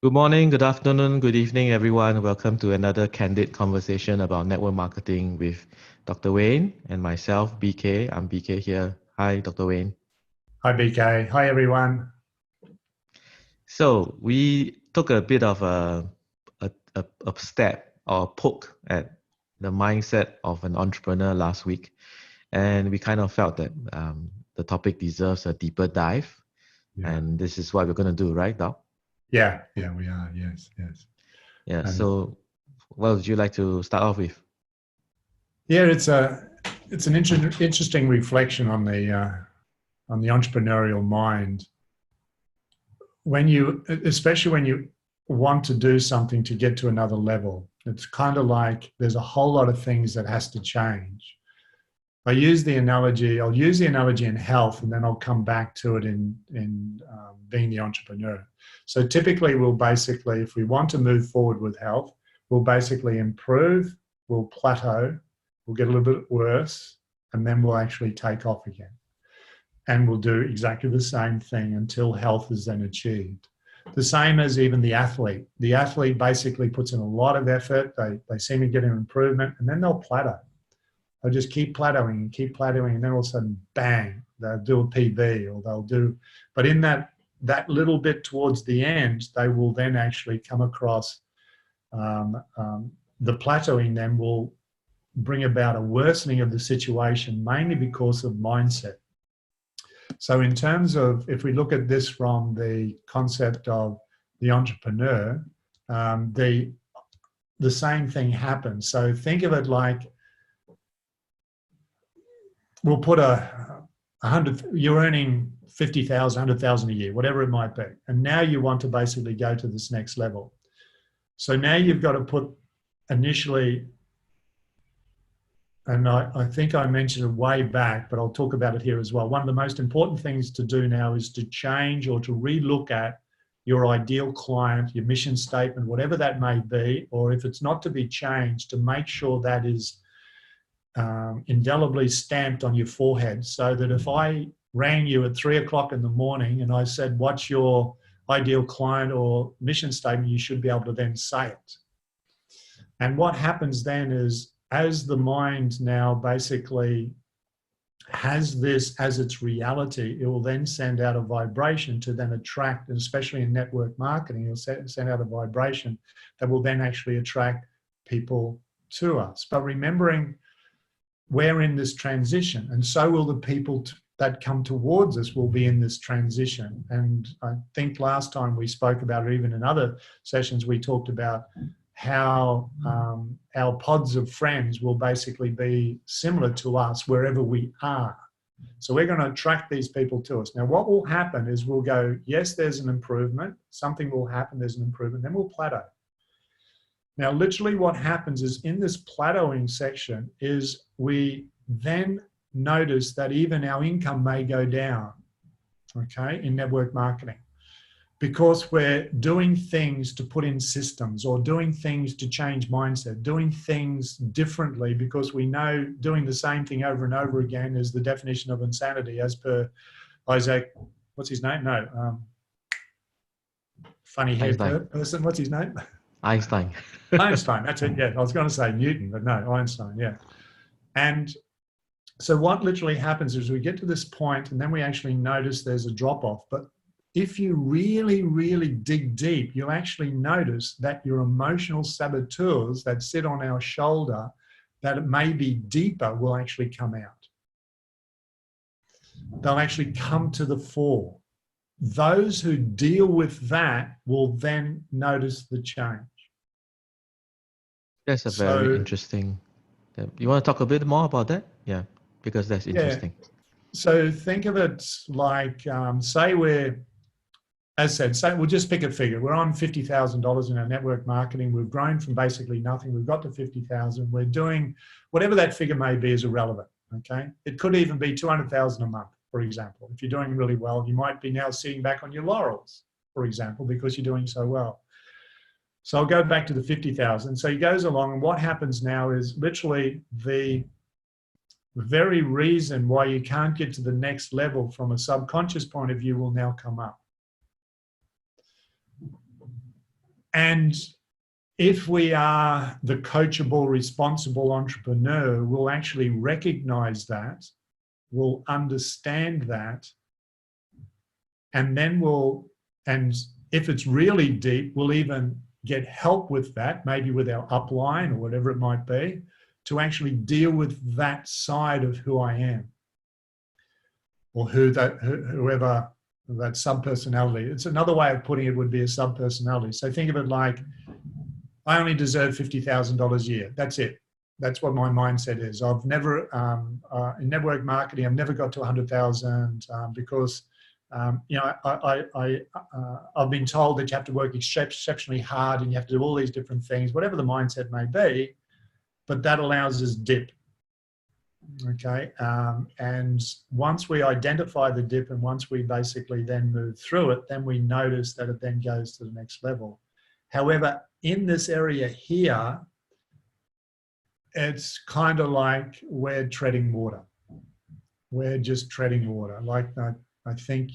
Good morning, good afternoon, good evening, everyone. Welcome to another candid conversation about network marketing with Dr. Wayne and myself, BK. I'm BK here. Hi, Dr. Wayne. Hi, BK. Hi, everyone. So we took a bit of a step or poke at the mindset of an entrepreneur last week, and we kind of felt that the topic deserves a deeper dive, and this is what we're going to do, right, Doc? Yeah, we are. Yes. Yeah. So, what would you like to start off with? Yeah, it's an interesting reflection on the entrepreneurial mind. Especially when you want to do something to get to another level, it's kind of like there's a whole lot of things that has to change. I'll use the analogy in health, and then I'll come back to it in being the entrepreneur. So typically, if we want to move forward with health, we'll basically improve, we'll plateau, we'll get a little bit worse, and then we'll actually take off again. And we'll do exactly the same thing until health is then achieved. The same as even the athlete. The athlete basically puts in a lot of effort, they seem to get an improvement, and then they'll plateau. They'll just keep plateauing, and then all of a sudden, bang, they'll do a PB, but in that little bit towards the end, they will then actually come across, the plateauing then will bring about a worsening of the situation, mainly because of mindset. So in terms of, if we look at this from the concept of the entrepreneur, the same thing happens. So think of it like, we'll put you're earning 50,000, 100,000 a year, whatever it might be. And now you want to basically go to this next level. So now you've got to put initially, and I think I mentioned it way back, but I'll talk about it here as well. One of the most important things to do now is to change or to relook at your ideal client, your mission statement, whatever that may be, or if it's not to be changed, to make sure that is indelibly stamped on your forehead, so that if I rang you at 3 o'clock in the morning and I said, what's your ideal client or mission statement, you should be able to then say it. And what happens then is, as the mind now basically has this as its reality, it will then send out a vibration to then attract, and especially in network marketing, it'll send out a vibration that will then actually attract people to us. But remembering, we're in this transition, and so will the people that come towards us will be in this transition. And I think last time we spoke about, or even in other sessions, we talked about how our pods of friends will basically be similar to us wherever we are. So we're going to attract these people to us. Now, what will happen is we'll go, yes, there's an improvement, something will happen, there's an improvement, then we'll plateau. Now, literally what happens is, in this plateauing section, is we then notice that even our income may go down, okay, in network marketing, because we're doing things to put in systems, or doing things to change mindset, doing things differently, because we know doing the same thing over and over again is the definition of insanity, as per Isaac, what's his name? No, funny haired person, what's his name? Einstein. Einstein, that's it, yeah. I was going to say Newton, but no, Einstein, yeah. And so what literally happens is we get to this point, and then we actually notice there's a drop-off. But if you really, really dig deep, you'll actually notice that your emotional saboteurs that sit on our shoulder, that it may be deeper, will actually come out. They'll actually come to the fore. Those who deal with that will then notice the change. That's a very interesting. You want to talk a bit more about that? Yeah, because that's interesting. Yeah. So think of it like, say we're, as I said, we'll just pick a figure. We're on $50,000 in our network marketing. We've grown from basically nothing. We've got to 50,000. We're doing whatever that figure may be is irrelevant. Okay. It could even be 200,000 a month, for example. If you're doing really well, you might be now sitting back on your laurels, for example, because you're doing so well. So I'll go back to the 50,000. So he goes along, and what happens now is literally the very reason why you can't get to the next level from a subconscious point of view will now come up. And if we are the coachable, responsible entrepreneur, we'll actually recognize that, we'll understand that, and then and if it's really deep, we'll even get help with that, maybe with our upline or whatever it might be, to actually deal with that side of who I am, or whoever that sub-personality. It's another way of putting it would be a sub-personality. So think of it like, I only deserve $50,000 a year. That's it. That's what my mindset is. I've never, in network marketing, I've never got to 100,000 because, I've been told that you have to work exceptionally hard and you have to do all these different things, whatever the mindset may be, but that allows us dip. Okay. And once we identify the dip and once we basically then move through it, then we notice that it then goes to the next level. However, in this area here, it's kind of like we're treading water. We're just treading water. Like I think,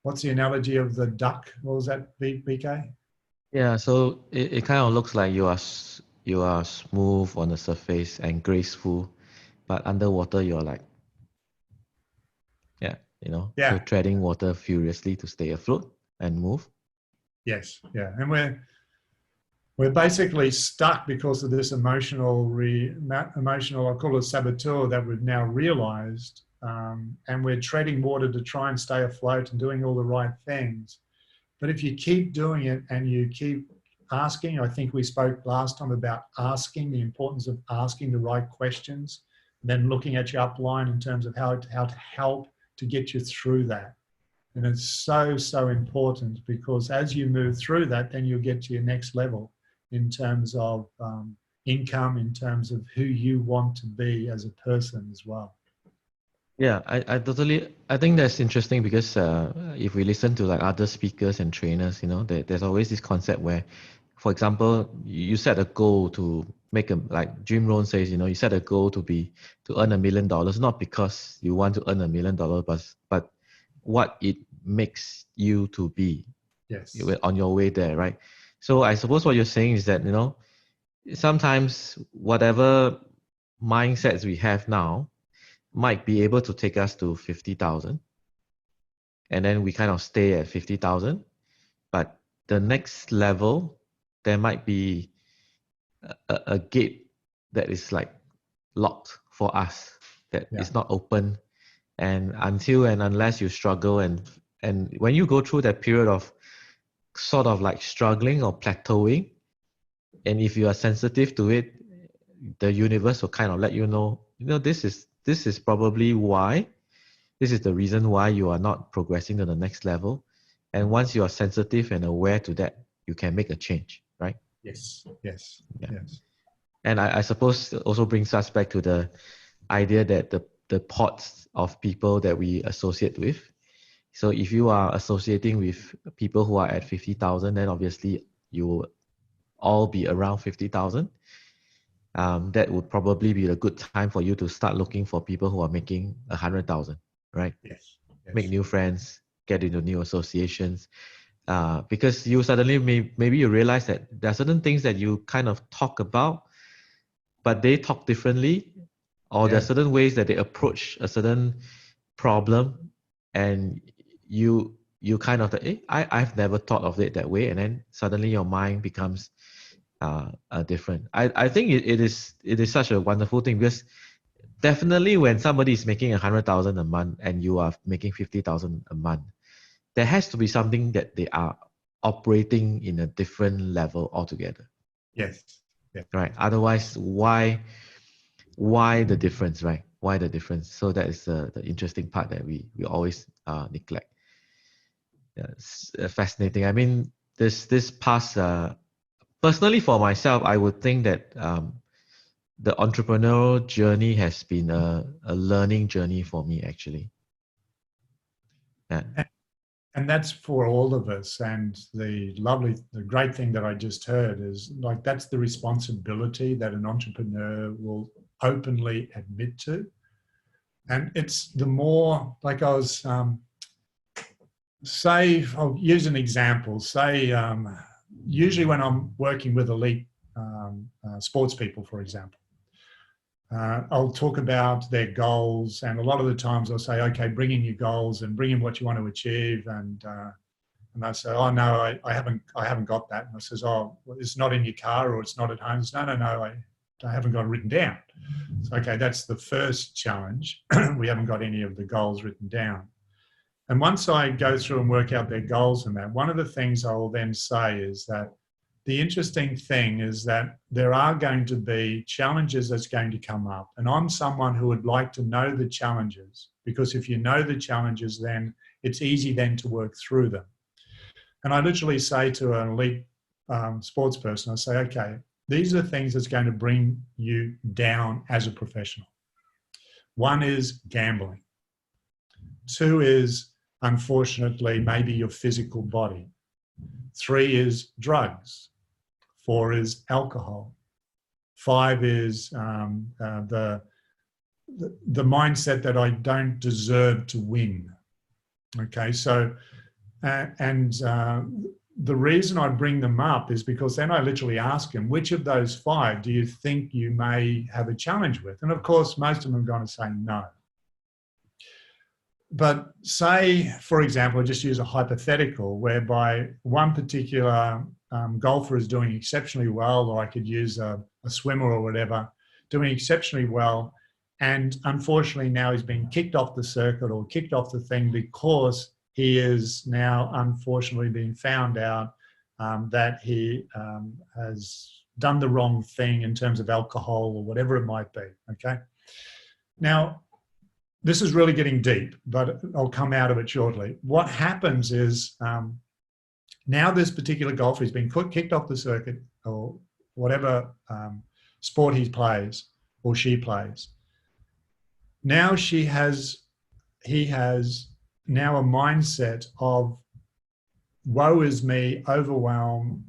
what's the analogy of the duck? What was that, BK? Yeah, so it kind of looks like you are smooth on the surface and graceful, but underwater you're like, so Yeah. treading water furiously to stay afloat and move. Yes. Yeah. And we're basically stuck because of this emotional, I call it saboteur, that we've now realized. And we're treading water to try and stay afloat and doing all the right things. But if you keep doing it and you keep asking, I think we spoke last time about asking, the importance of asking the right questions, then looking at your upline in terms of how to help to get you through that. And it's so, so important, because as you move through that, then you'll get to your next level in terms of income, in terms of who you want to be as a person as well. Yeah, I think that's interesting because if we listen to like other speakers and trainers, there's always this concept where, for example, you set a goal to make like Jim Rohn says, you set a goal to earn $1 million, not because you want to earn $1 million, but what it makes you to be. Yes. On your way there, right? So I suppose what you're saying is that, sometimes whatever mindsets we have now might be able to take us to 50,000. And then we kind of stay at 50,000. But the next level, there might be a gate that is like locked for us, that is not open. And until and unless you struggle and when you go through that period of sort of like struggling or plateauing, and if you are sensitive to it, the universe will kind of let you know, this is probably why, this is the reason why you are not progressing to the next level. And once you are sensitive and aware to that, you can make a change, right? Yes. And I suppose it also brings us back to the idea that the pots of people that we associate with. So if you are associating with people who are at 50,000, then obviously you will all be around 50,000. That would probably be a good time for you to start looking for people who are making 100,000, right? Yes. Make new friends, get into new associations, because you suddenly maybe you realize that there are certain things that you kind of talk about, but they talk differently, or there are certain ways that they approach a certain problem, and you kind of think, I've never thought of it that way, and then suddenly your mind becomes different. I think it is such a wonderful thing, because definitely when somebody is making 100,000 a month and you are making 50,000 a month, there has to be something that they are operating in a different level altogether. Yes. Right. Otherwise, why the difference, right? Why the difference? So that is the interesting part that we always neglect. Yeah, it's fascinating. I mean, this past, personally for myself, I would think that the entrepreneurial journey has been a learning journey for me, actually. Yeah. And that's for all of us. And the great thing that I just heard is, like, that's the responsibility that an entrepreneur will openly admit to. And it's the more, like, I was, say, I'll use an example. Say usually when I'm working with elite sports people, for example, I'll talk about their goals, and a lot of the times I'll say, okay, bring in your goals and bring in what you want to achieve, and they say, oh no, I haven't got that. And I says, oh, well, it's not in your car or it's not at home. Says, no, I haven't got it written down. So, okay, that's the first challenge. We haven't got any of the goals written down. And once I go through and work out their goals and that, one of the things I will then say is that the interesting thing is that there are going to be challenges that's going to come up. And I'm someone who would like to know the challenges, because if you know the challenges, then it's easy then to work through them. And I literally say to an elite sports person, I say, okay, these are the things that's going to bring you down as a professional. One is gambling. Two is, unfortunately, maybe your physical body. Three is drugs. Four is alcohol. Five is the mindset that I don't deserve to win. Okay, so, the reason I bring them up is because then I literally ask them, which of those five do you think you may have a challenge with? And of course, most of them are going to say no. But say, for example, I just use a hypothetical whereby one particular golfer is doing exceptionally well, or I could use a swimmer or whatever, doing exceptionally well. And unfortunately now he's been kicked off the circuit or kicked off the thing because he is now unfortunately being found out that he has done the wrong thing in terms of alcohol or whatever it might be, okay? Now, this is really getting deep, but I'll come out of it shortly. What happens is now this particular golfer has been kicked off the circuit or whatever sport he plays or she plays. Now he has now a mindset of woe is me, overwhelm,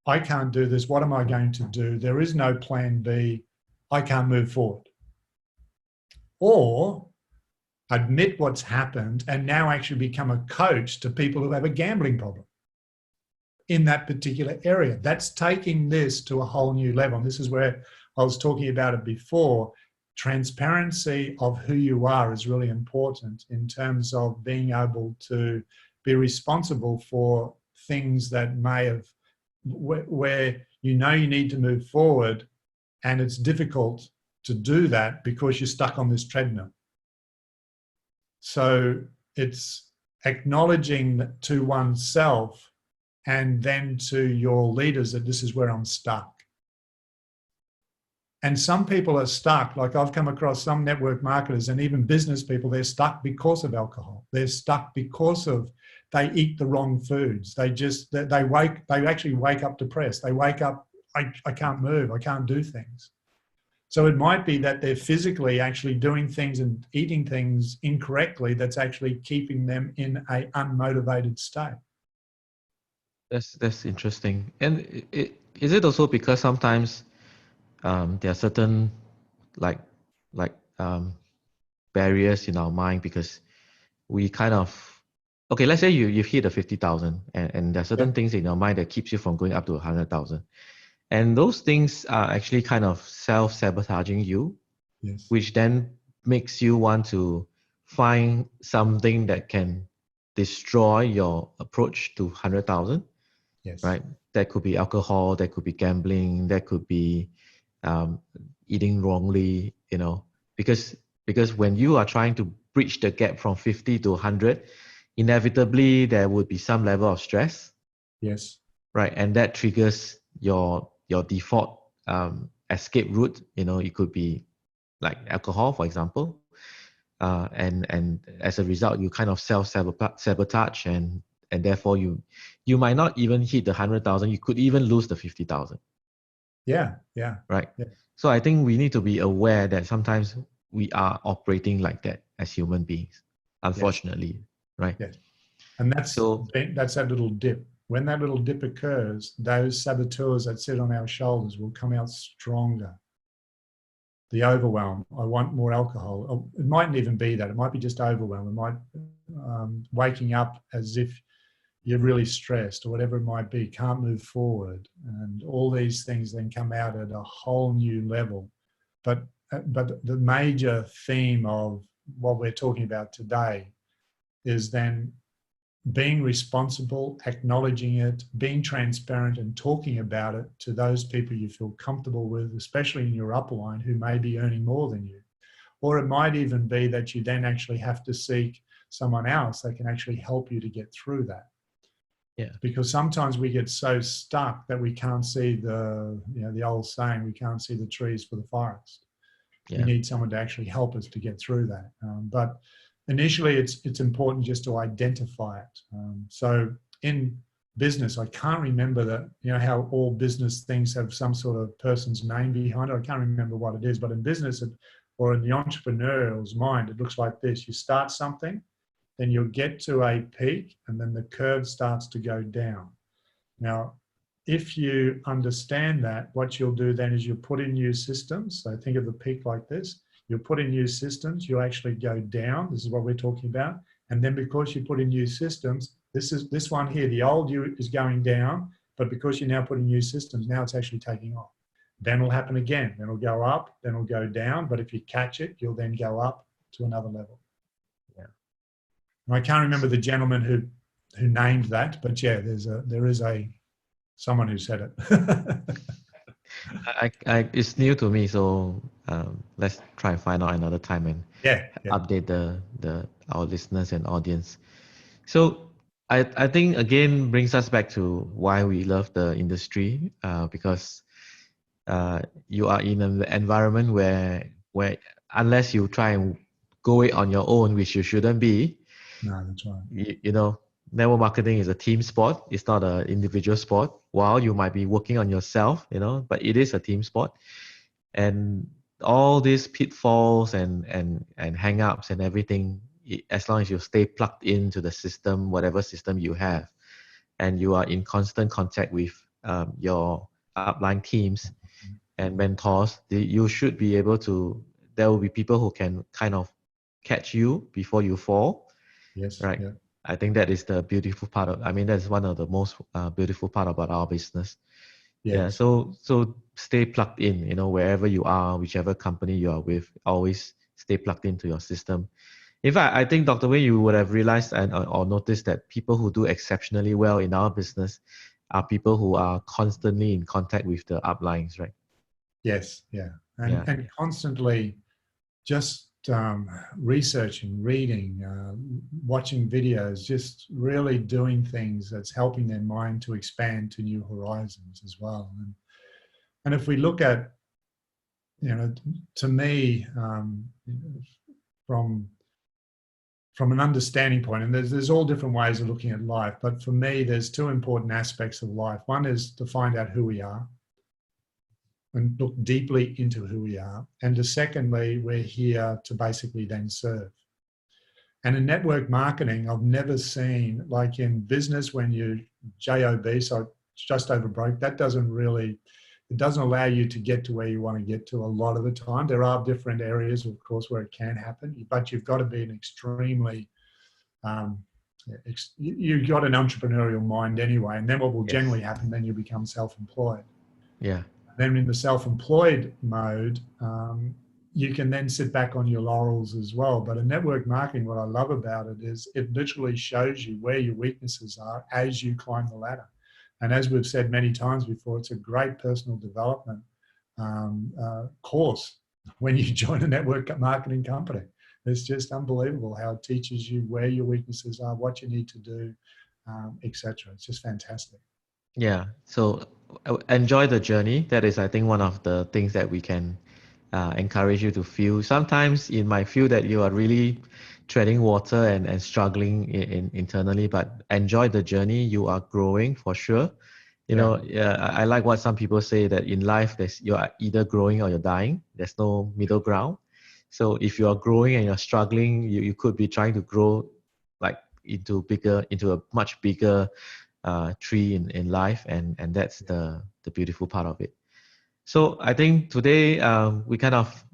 I can't do this, what am I going to do? There is no plan B, I can't move forward. Or admit what's happened and now actually become a coach to people who have a gambling problem in that particular area. That's taking this to a whole new level. And this is where I was talking about it before. Transparency of who you are is really important in terms of being able to be responsible for things that may have, where you know you need to move forward and it's difficult to do that because you're stuck on this treadmill. So it's acknowledging to oneself and then to your leaders that this is where I'm stuck. And some people are stuck, like I've come across some network marketers and even business people, they're stuck because of alcohol. They're stuck because of they eat the wrong foods. They actually wake up depressed. They wake up, I can't move, I can't do things. So it might be that they're physically actually doing things and eating things incorrectly that's actually keeping them in an unmotivated state. That's interesting. And is it also because sometimes there are certain like barriers in our mind because we kind of, okay, let's say you've hit a 50,000 and there are certain things in your mind that keeps you from going up to 100,000. And those things are actually kind of self-sabotaging you, yes, which then makes you want to find something that can destroy your approach to 100,000. yes, Right? That could be alcohol, that could be gambling, that could be eating wrongly, you know, because when you are trying to bridge the gap from 50 to 100, inevitably there would be some level of stress. yes, right? And that triggers your default escape route. You know, it could be like alcohol, for example, and as a result, you kind of self-sabotage, and therefore you might not even hit the 100,000. You could even lose the 50,000. Yeah. Right. Yeah. So I think we need to be aware that sometimes we are operating like that as human beings, unfortunately. Yes. Right. Yes. And that's that little dip. When that little dip occurs, those saboteurs that sit on our shoulders will come out stronger. The overwhelm, I want more alcohol. It mightn't even be that. It might be just overwhelm. It might waking up as if you're really stressed or whatever it might be, can't move forward. And all these things then come out at a whole new level. But the major theme of what we're talking about today is then being responsible, acknowledging it, being transparent and talking about it to those people you feel comfortable with, especially in your upline who may be earning more than you. Or it might even be that you then actually have to seek someone else that can actually help you to get through that. Yeah. Because sometimes we get so stuck that we can't see the old saying, we can't see the trees for the forest. Yeah. We need someone to actually help us to get through that. But initially, it's important just to identify it. So in business, I can't remember that, how all business things have some sort of person's name behind it. I can't remember what it is, but in business or in the entrepreneurial's mind, it looks like this. You start something, then you'll get to a peak, and then the curve starts to go down. Now, if you understand that, what you'll do then is you'll put in new systems. So think of the peak like this. You'll put in new systems, you actually go down. This is what we're talking about. And then because you put in new systems, this one here, the old you is going down, but because you now put in new systems, now it's actually taking off. Then it'll happen again. Then it'll go up, then it'll go down. But if you catch it, you'll then go up to another level. Yeah. And I can't remember the gentleman who named that, but yeah, there is someone who said it. It's new to me, so let's try and find out another time and update our listeners and audience. So I think again brings us back to why we love the industry, because you are in an environment where unless you try and go it on your own, which you shouldn't be. No, that's right. You know, network marketing is a team sport. It's not an individual sport. While you might be working on yourself, but it is a team sport. And all these pitfalls and hang-ups and everything, as long as you stay plugged into the system, whatever system you have, and you are in constant contact with your upline teams and mentors, you should be able to, there will be people who can kind of catch you before you fall. Yes. Right. Yeah. I think that is the beautiful part that's one of the most beautiful part about our business. Yes. Yeah. So stay plugged in, wherever you are, whichever company you are with, always stay plugged into your system. In fact, I think, Dr. Wei, you would have realized or noticed that people who do exceptionally well in our business are people who are constantly in contact with the uplines, right? Yes. Yeah. And constantly just researching, reading, watching videos, just really doing things that's helping their mind to expand to new horizons as well. And if we look at, to me, from an understanding point, and there's all different ways of looking at life, but for me, there's two important aspects of life. One is to find out who we are and look deeply into who we are. And secondly, we're here to basically then serve. And in network marketing, I've never seen, like in business, when you JOB, so just over broke, it doesn't allow you to get to where you want to get to a lot of the time. There are different areas, of course, where it can happen, but you've got to be an extremely, you've got an entrepreneurial mind anyway. And then what will generally happen, then you become self-employed. Yeah. Then in the self-employed mode, you can then sit back on your laurels as well. But in network marketing, what I love about it is it literally shows you where your weaknesses are as you climb the ladder. And as we've said many times before, it's a great personal development course when you join a network marketing company. It's just unbelievable how it teaches you where your weaknesses are, what you need to do, etc. It's just fantastic. Yeah. So enjoy the journey. That is, I think, one of the things that we can encourage you to feel. Sometimes it might feel that you are really treading water and struggling internally, but enjoy the journey. You are growing for sure. I like what some people say, that in life, you are either growing or you're dying. There's no middle ground. So if you are growing and you're struggling, you could be trying to grow like into a much bigger tree in life, and that's the beautiful part of it. So I think today we kind of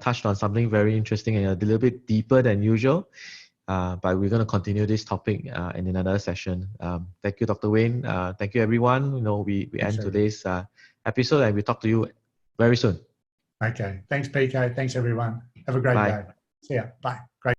touched on something very interesting and a little bit deeper than usual. but we're going to continue this topic in another session. Thank you, Dr. Wayne. Thank you, everyone. We end today's episode, and we talk to you very soon. Okay. Thanks, PK. Thanks, everyone. Have a great Bye. day. See ya. Bye.